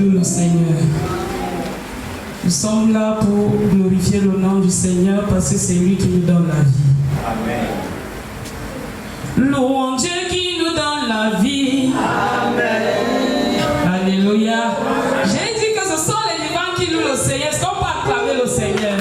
loue le Seigneur. Nous sommes là pour glorifier le nom du Seigneur parce que c'est lui qui nous donne la vie. Amen. Louons Dieu qui nous donne la vie. Amen. Alléluia. J'ai dit que ce sont les vivants qui louent le Seigneur. Est-ce qu'on peut acclamer le Seigneur?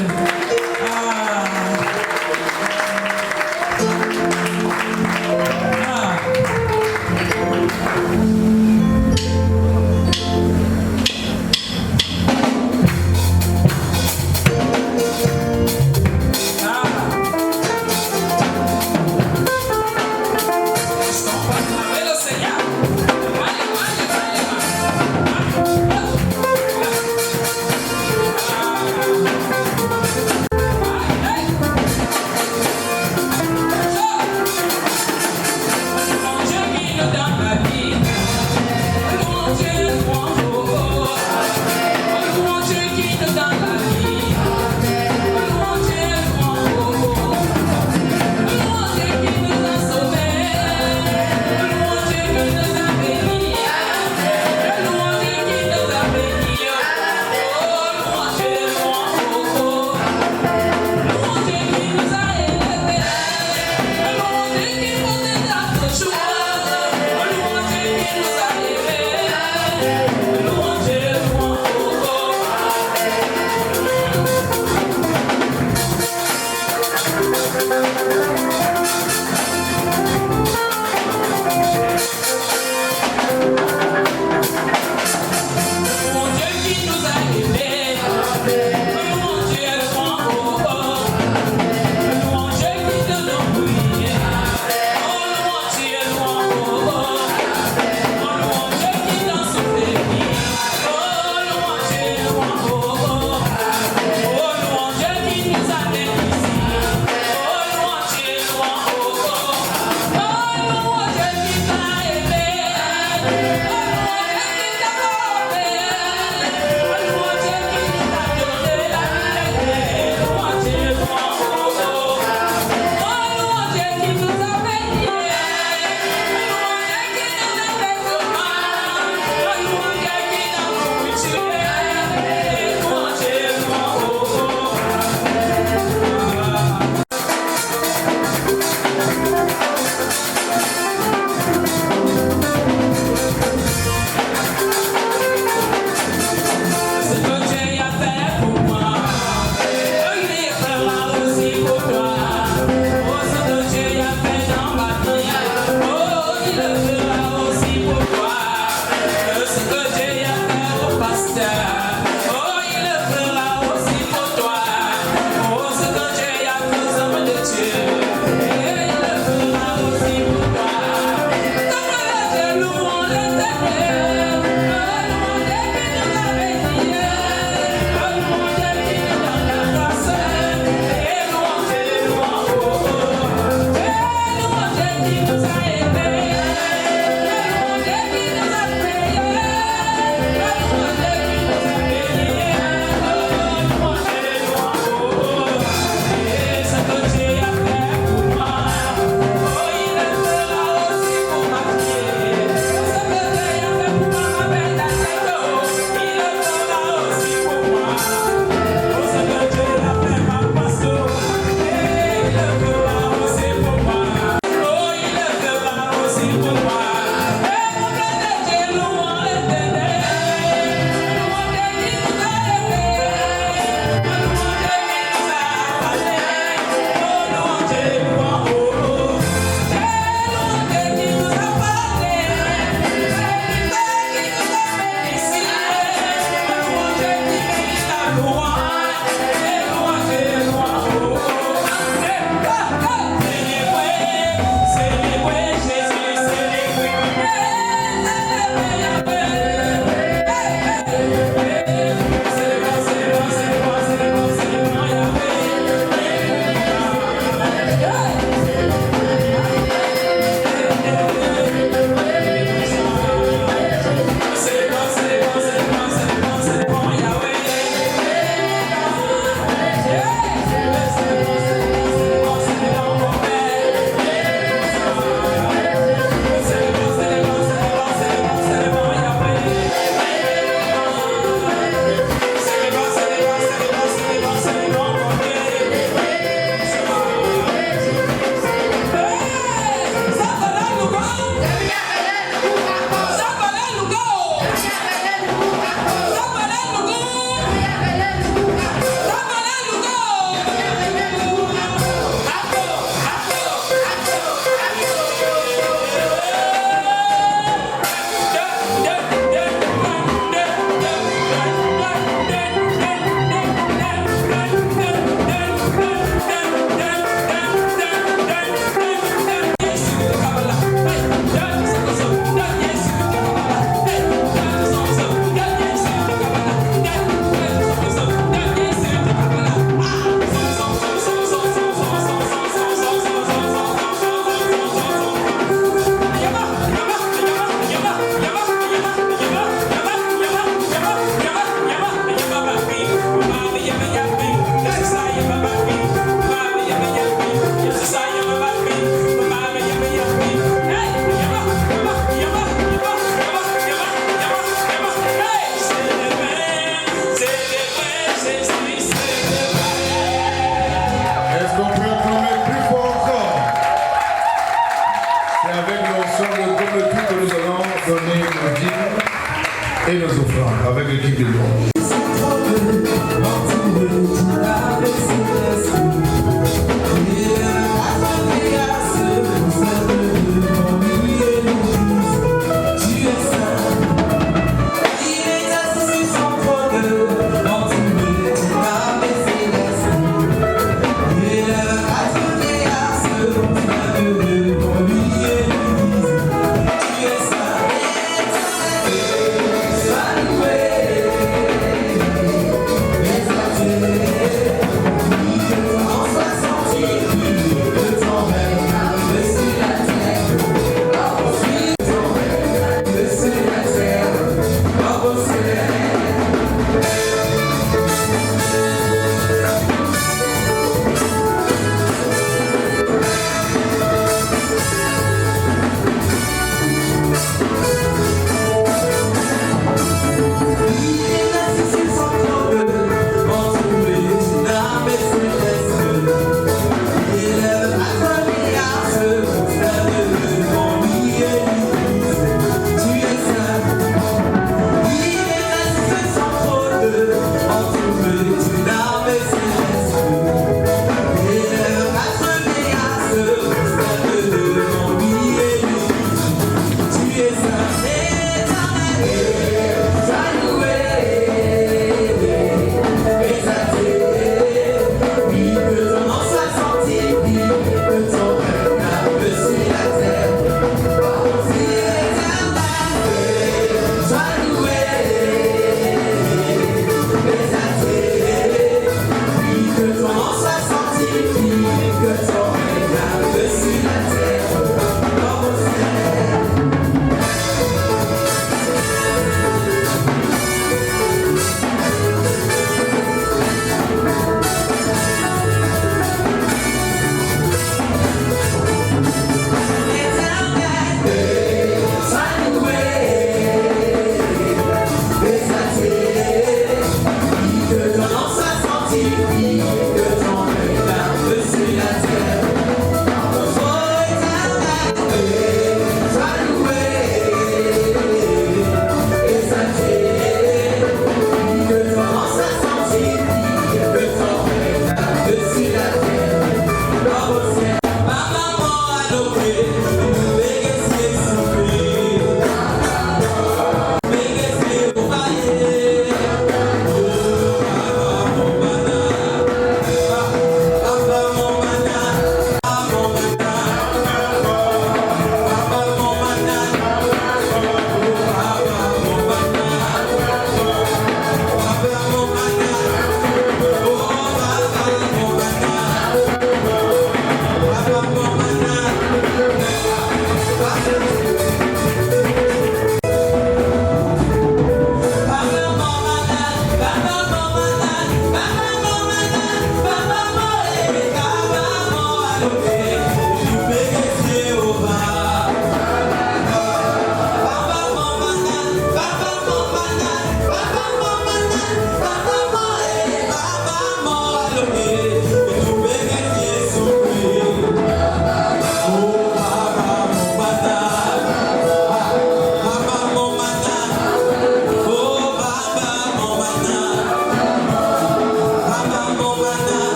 et nos offrandes avec l'équipe de louange.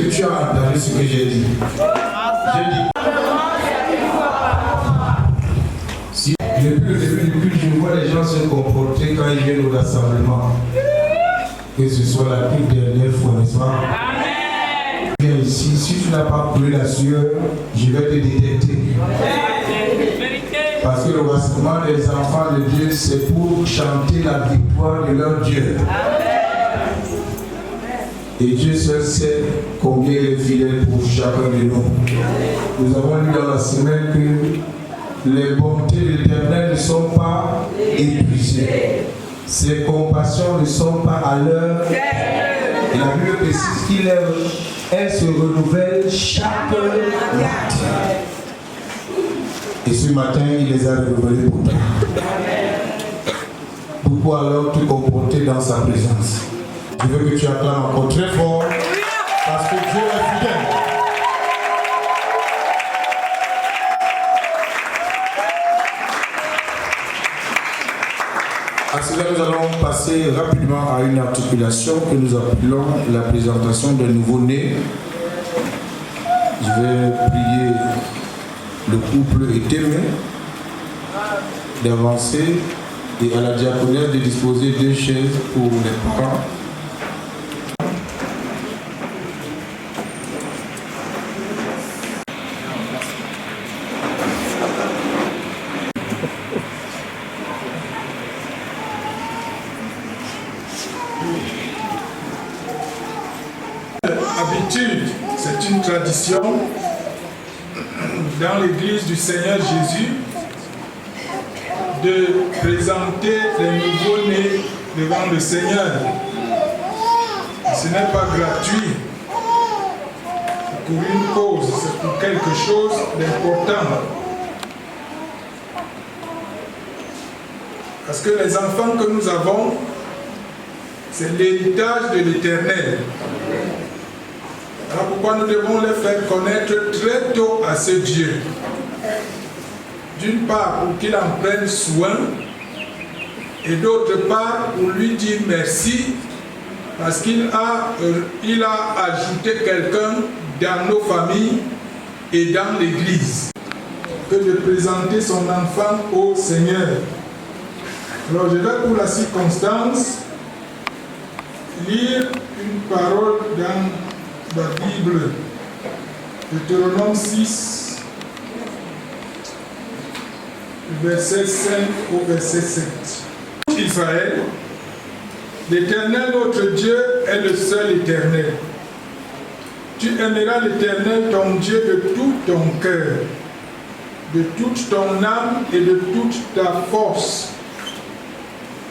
que tu as entendu ce que j'ai dit? J'ai dit. Si depuis le début du culte, je vois les gens se comporter quand ils viennent au rassemblement. Que ce soit la toute dernière fois, n'est-ce pas? Amen. Viens ici, si tu n'as pas pris la sueur, je vais te détecter. Parce que le rassemblement des enfants de Dieu, c'est pour chanter la victoire de leur Dieu. Amen. Et Dieu seul sait combien il est fidèle pour chacun de nous. Nous avons lu dans la semaine que les bontés de l'Éternel ne sont pas épuisées. Ses compassions ne sont pas à l'heure. Et la Bible précise qu'elle se renouvelle chaque matin. Et ce matin, il les a renouvelés pour toi. Pourquoi alors te comporter dans sa présence? Je veux que tu acclames encore très fort, parce que Dieu est fidèle. À cela, nous allons passer rapidement à une articulation que nous appelons la présentation d'un nouveau-né. Je vais prier le couple est aimé d'avancer et à la diaconesse de disposer 2 chaises pour les parents. Habitude, c'est une tradition dans l'église du Seigneur Jésus de présenter les nouveaux-nés devant le Seigneur. Ce n'est pas gratuit, c'est pour une cause, c'est pour quelque chose d'important. Parce que les enfants que nous avons, c'est l'héritage de l'Éternel. Alors pourquoi nous devons les faire connaître très tôt à ce Dieu? D'une part, pour qu'il en prenne soin, et d'autre part, pour lui dire merci, parce qu'il a ajouté quelqu'un dans nos familles et dans l'Église, que de présenter son enfant au Seigneur. Alors je vais pour la circonstance lire une parole dans la Bible, Deutéronome 6, verset 5 au verset 7. Israël, l'Éternel notre Dieu est le seul Éternel. Tu aimeras l'Éternel ton Dieu de tout ton cœur, de toute ton âme et de toute ta force.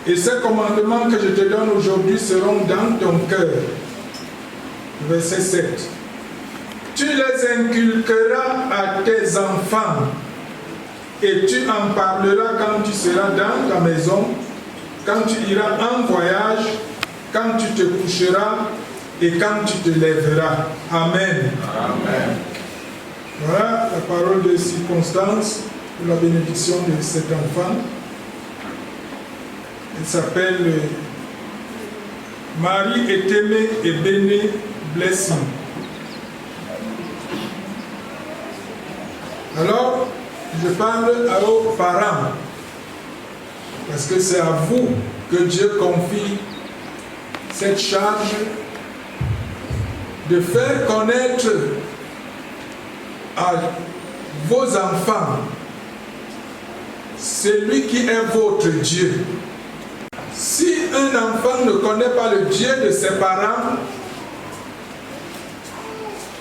Et ces commandements que je te donne aujourd'hui seront dans ton cœur. Verset 7. Tu les inculqueras à tes enfants et tu en parleras quand tu seras dans ta maison, quand tu iras en voyage, quand tu te coucheras et quand tu te lèveras. Amen. Amen. Voilà la parole de circonstance pour la bénédiction de cet enfant. Elle s'appelle Marie est aimée et bénie Blessing. Alors, je parle aux parents, parce que c'est à vous que Dieu confie cette charge de faire connaître à vos enfants celui qui est votre Dieu. Si un enfant ne connaît pas le Dieu de ses parents,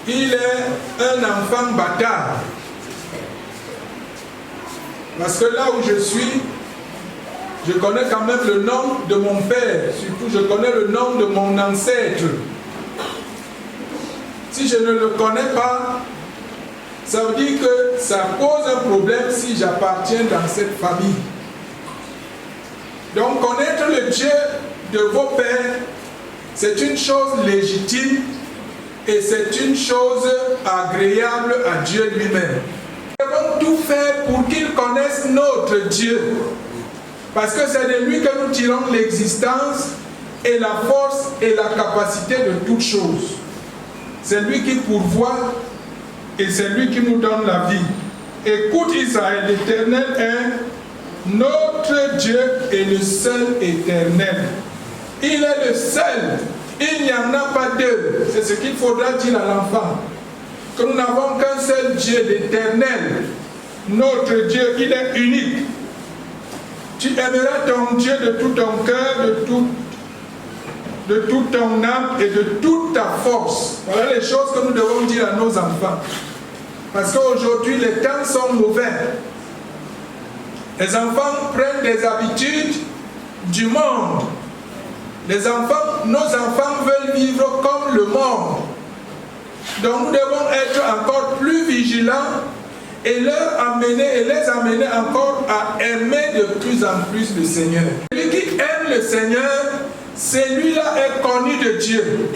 il est un enfant bâtard. Parce que là où je suis, je connais quand même le nom de mon père, surtout je connais le nom de mon ancêtre. Si je ne le connais pas, ça veut dire que ça pose un problème si j'appartiens dans cette famille. Donc connaître le Dieu de vos pères, c'est une chose légitime et c'est une chose agréable à Dieu lui-même. Nous devons tout faire pour qu'il connaisse notre Dieu. Parce que c'est de lui que nous tirons l'existence et la force et la capacité de toutes choses. C'est lui qui pourvoit et c'est lui qui nous donne la vie. Écoute Israël, l'Éternel est notre Dieu et le seul éternel. Il est le seul. Il n'y en a pas deux. C'est ce qu'il faudra dire à l'enfant. Que nous n'avons qu'un seul Dieu, l'Éternel. Notre Dieu, il est unique. Tu aimeras ton Dieu de tout ton cœur, de toute ton âme et de toute ta force. Voilà les choses que nous devons dire à nos enfants. Parce qu'aujourd'hui, les temps sont mauvais. Les enfants prennent des habitudes du monde. Nos enfants veulent vivre comme le monde. Donc nous devons être encore plus vigilants et les amener encore à aimer de plus en plus le Seigneur. Celui qui aime le Seigneur, celui-là est connu de Dieu.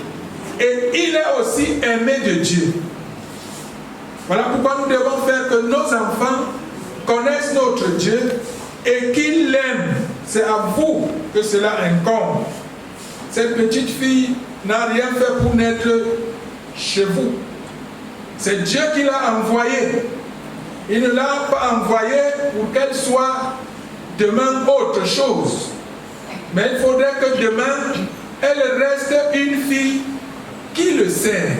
Et il est aussi aimé de Dieu. Voilà pourquoi nous devons faire que nos enfants connaissent notre Dieu et qu'ils l'aiment. C'est à vous que cela incombe. Cette petite fille n'a rien fait pour naître chez vous. C'est Dieu qui l'a envoyée. Il ne l'a pas envoyée pour qu'elle soit demain autre chose. Mais il faudrait que demain, elle reste une fille qui le sert.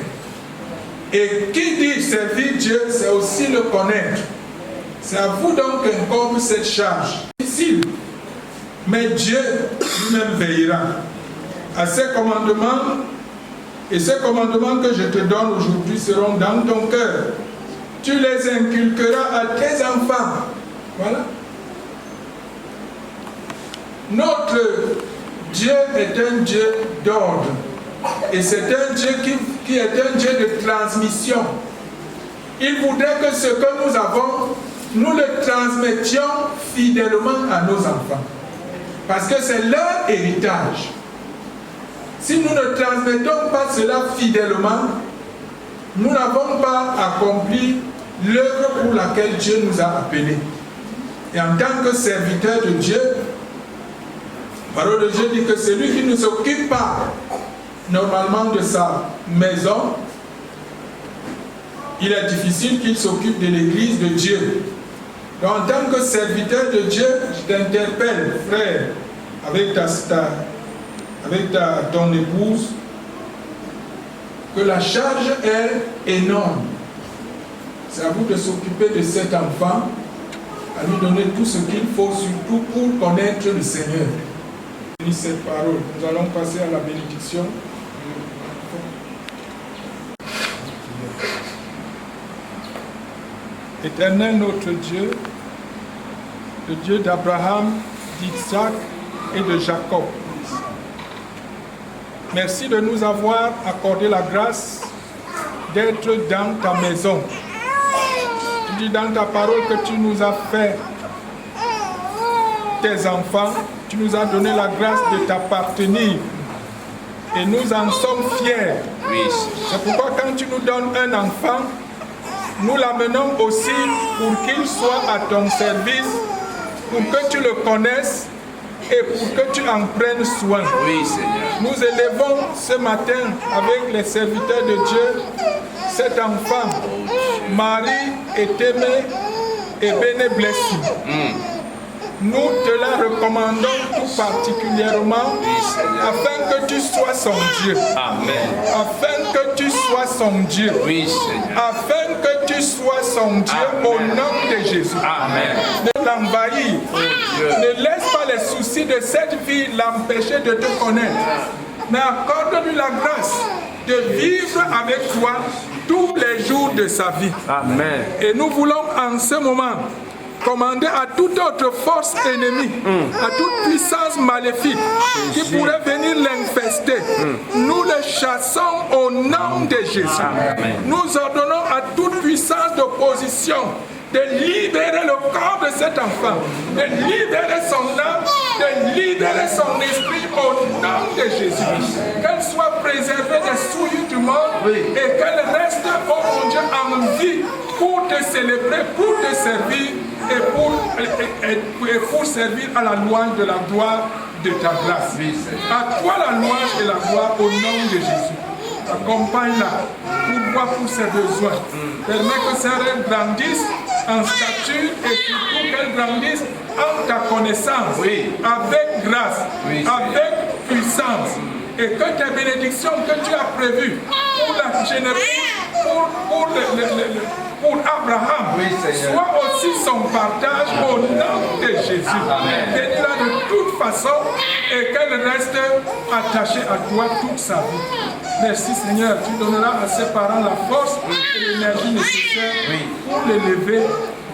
Et qui dit servir Dieu, c'est aussi le connaître. C'est à vous donc qu'incombe cette charge. Difficile. Mais Dieu lui-même veillera. À ces commandements, et ces commandements que je te donne aujourd'hui seront dans ton cœur. Tu les inculqueras à tes enfants. Voilà. Notre Dieu est un Dieu d'ordre. Et c'est un Dieu qui est un Dieu de transmission. Il voudrait que ce que nous avons, nous le transmettions fidèlement à nos enfants. Parce que c'est leur héritage. Si nous ne transmettons pas cela fidèlement, nous n'avons pas accompli l'œuvre pour laquelle Dieu nous a appelés. Et en tant que serviteur de Dieu, la parole de Dieu dit que celui qui ne s'occupe pas normalement de sa maison, il est difficile qu'il s'occupe de l'église de Dieu. Donc en tant que serviteur de Dieu, je t'interpelle, frère, avec ton épouse, que la charge est énorme. C'est à vous de s'occuper de cet enfant, à lui donner tout ce qu'il faut, surtout pour connaître le Seigneur. Cette parole, nous allons passer à la bénédiction. Éternel notre Dieu, le Dieu d'Abraham, d'Isaac et de Jacob, merci de nous avoir accordé la grâce d'être dans ta maison. Tu dis dans ta parole que tu nous as fait tes enfants, tu nous as donné la grâce de t'appartenir. Et nous en sommes fiers. Oui. C'est pourquoi quand tu nous donnes un enfant, nous l'amenons aussi pour qu'il soit à ton service, pour que tu le connaisses et pour que tu en prennes soin. Oui, Seigneur. Nous élevons ce matin avec les serviteurs de Dieu cet enfant. Marie est aimée et béné blessée. Nous te la recommandons tout particulièrement afin que tu sois son Dieu. Amen. Afin que tu sois son Dieu. Oui, Seigneur. Afin que tu sois son Dieu. Amen. Au nom de Jésus. Amen. Ne l'envahir. Ne laisse pas les soucis de cette vie l'empêcher de te connaître. Mais accorde-lui la grâce de vivre avec toi tous les jours de sa vie. Amen. Et nous voulons en ce moment commander à toute autre force ennemie, à toute puissance maléfique qui pourrait venir l'infester. Nous le chassons au nom de Jésus. Amen. Nous ordonnons à toute puissance d'opposition de libérer le corps de cet enfant, de libérer son âme, de libérer son esprit au nom de Jésus. Qu'elle soit préservée des souillures du monde et qu'elle reste, oh mon Dieu, en vie pour te célébrer, pour te servir et pour servir à la louange de la gloire de ta grâce. À toi la louange et la gloire au nom de Jésus. Accompagne-la pour voir tous ses besoins. Permets que sa rêve grandisse en stature et surtout qu'elle grandisse en ta connaissance, avec grâce, avec puissance. Et que tes bénédictions que tu as prévues pour la génération, pour Abraham, soit aussi son partage au nom de Jésus. Bénis-la de toute façon et qu'elle reste attachée à toi toute sa vie. Merci Seigneur, tu donneras à ses parents la force et l'énergie nécessaire pour l'élever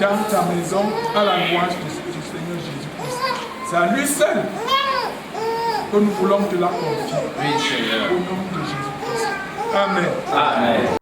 dans ta maison à la louange du Seigneur Jésus-Christ. C'est à lui seul que nous voulons te la confier. Au nom de Jésus-Christ. Amen.